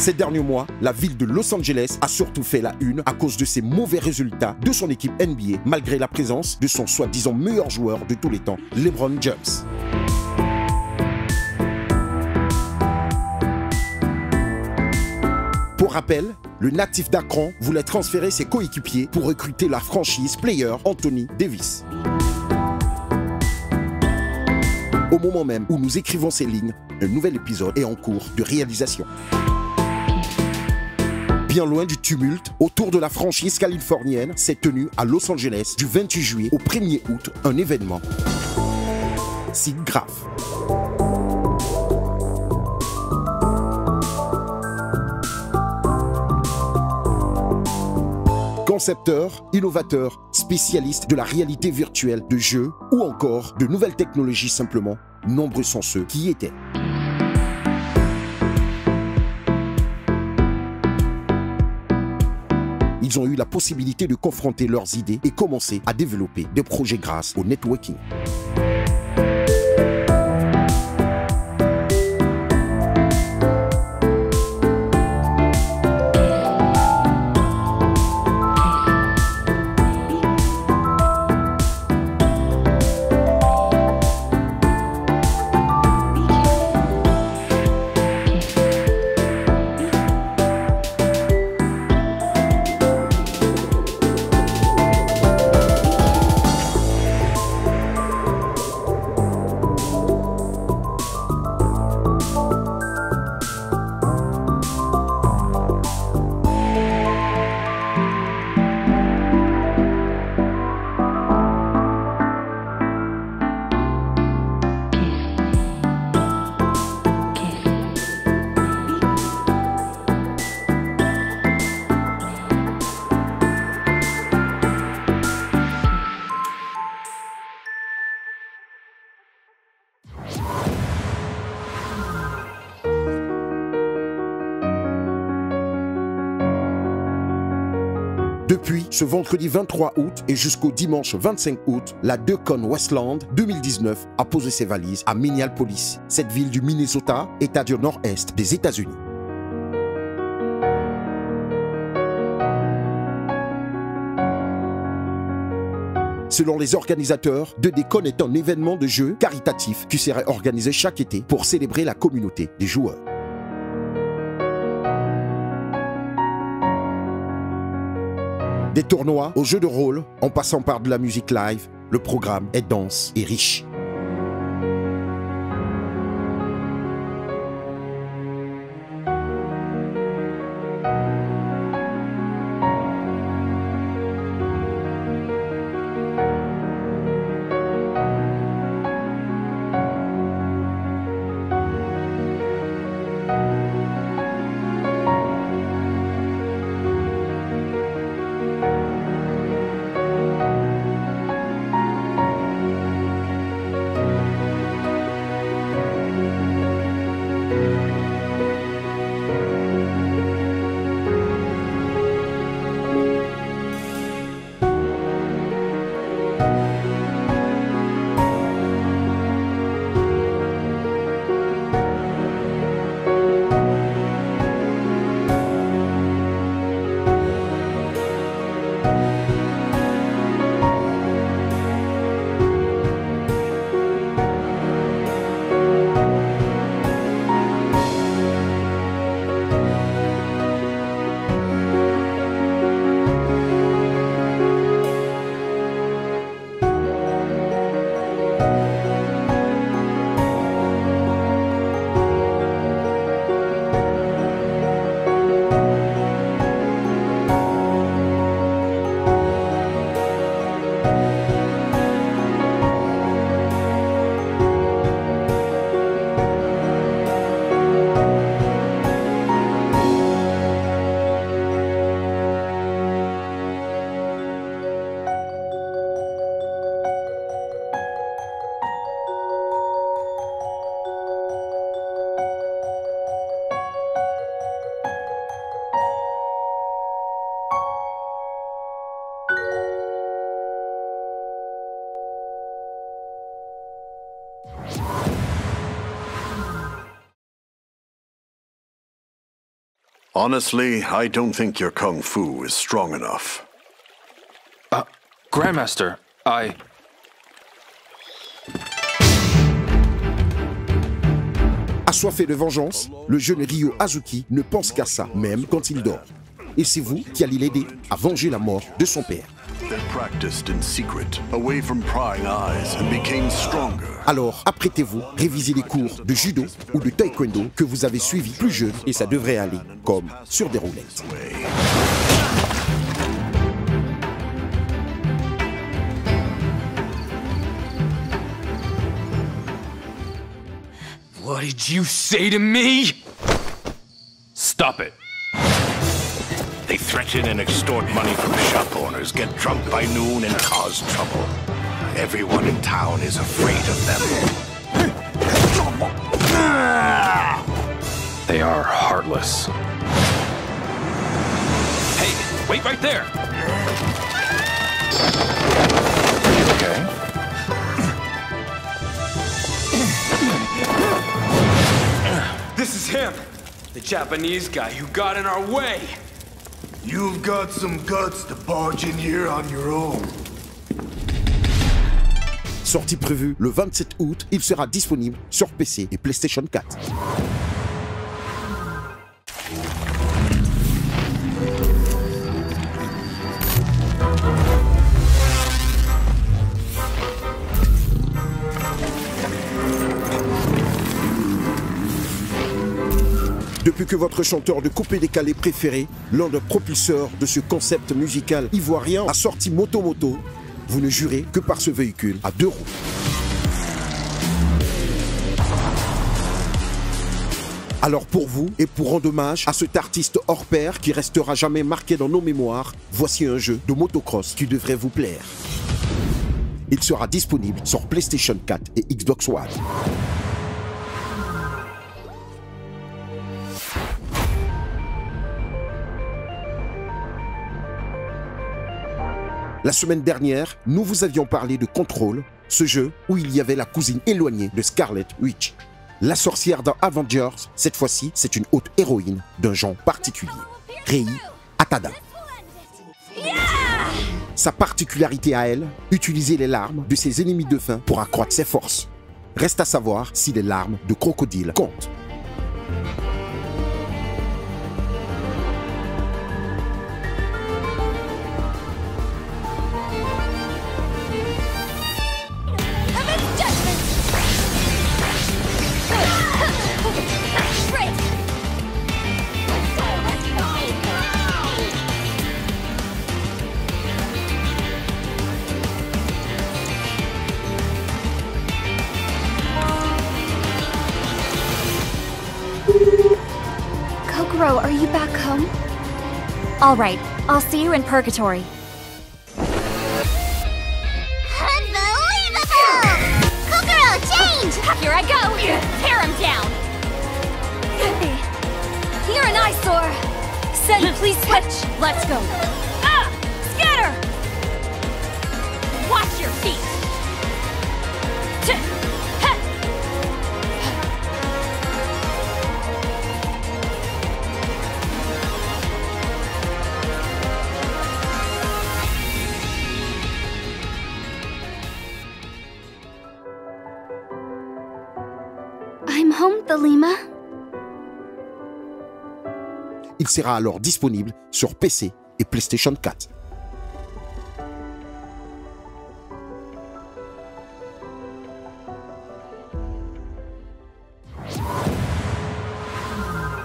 Ces derniers mois, la ville de Los Angeles a surtout fait la une à cause de ses mauvais résultats de son équipe NBA, malgré la présence de son soi-disant meilleur joueur de tous les temps, LeBron James. Pour rappel, le natif d'Akron voulait transférer ses coéquipiers pour recruter la franchise player Anthony Davis. Au moment même où nous écrivons ces lignes, un nouvel épisode est en cours de réalisation. Bien loin du tumulte, autour de la franchise californienne s'est tenu à Los Angeles du 28 juillet au 1er août un événement si grave. Concepteurs, innovateurs, spécialistes de la réalité virtuelle, de jeux ou encore de nouvelles technologies simplement, nombreux sont ceux qui y étaient. Ils ont eu la possibilité de confronter leurs idées et commencer à développer des projets grâce au networking. Depuis ce vendredi 23 août et jusqu'au dimanche 25 août, la DECON Westland 2019 a posé ses valises à Minneapolis, cette ville du Minnesota, état du nord-est des États-Unis. Selon les organisateurs, The DECON est un événement de jeu caritatif qui serait organisé chaque été pour célébrer la communauté des joueurs. Des tournois aux jeux de rôle, en passant par de la musique live, le programme est dense et riche. Honestly, I don't think your kung fu is strong enough. Grandmaster, Assoiffé de vengeance, le jeune Ryo Azuki ne pense qu'à ça, même quand il dort. Et c'est vous qui allez l'aider à venger la mort de son père. They practiced in secret, away from prying eyes, and became stronger. Alors, apprêtez-vous, révisez les cours de judo ou de taekwondo que vous avez suivis plus jeune et ça devrait aller comme sur des roulettes. What did you say to me? stop it. They threaten and extort money from shop owners, get drunk by noon, and cause trouble. Everyone in town is afraid of them. They are heartless. Hey, wait right there! Are you okay? This is him! The Japanese guy who got in our way! You've got some guts to barge in here on your own. Sortie prévue le 27 août, il sera disponible sur PC et PlayStation 4. Depuis que votre chanteur de coupé-décalé préféré, l'un des propulseurs de ce concept musical ivoirien, a sorti Moto Moto, vous ne jurez que par ce véhicule à 2 roues. Alors pour vous, et pour rendre hommage à cet artiste hors pair qui restera jamais marqué dans nos mémoires, voici un jeu de motocross qui devrait vous plaire. Il sera disponible sur PlayStation 4 et Xbox One. La semaine dernière, nous vous avions parlé de Control, ce jeu où il y avait la cousine éloignée de Scarlet Witch. La sorcière dans Avengers, cette fois-ci, c'est une haute héroïne d'un genre particulier, Rei Atada. Sa particularité à elle, utiliser les larmes de ses ennemis de faim pour accroître ses forces. Reste à savoir si les larmes de crocodile comptent. Kokoro, are you back home? All right, I'll see you in Purgatory. Unbelievable! Kokoro, change! Here I go! Tear him down! You're an eyesore! Sen, please switch! Let's go! Ah! Scatter! Watch your feet! I'm home, Thelema. Il sera alors disponible sur PC et PlayStation 4.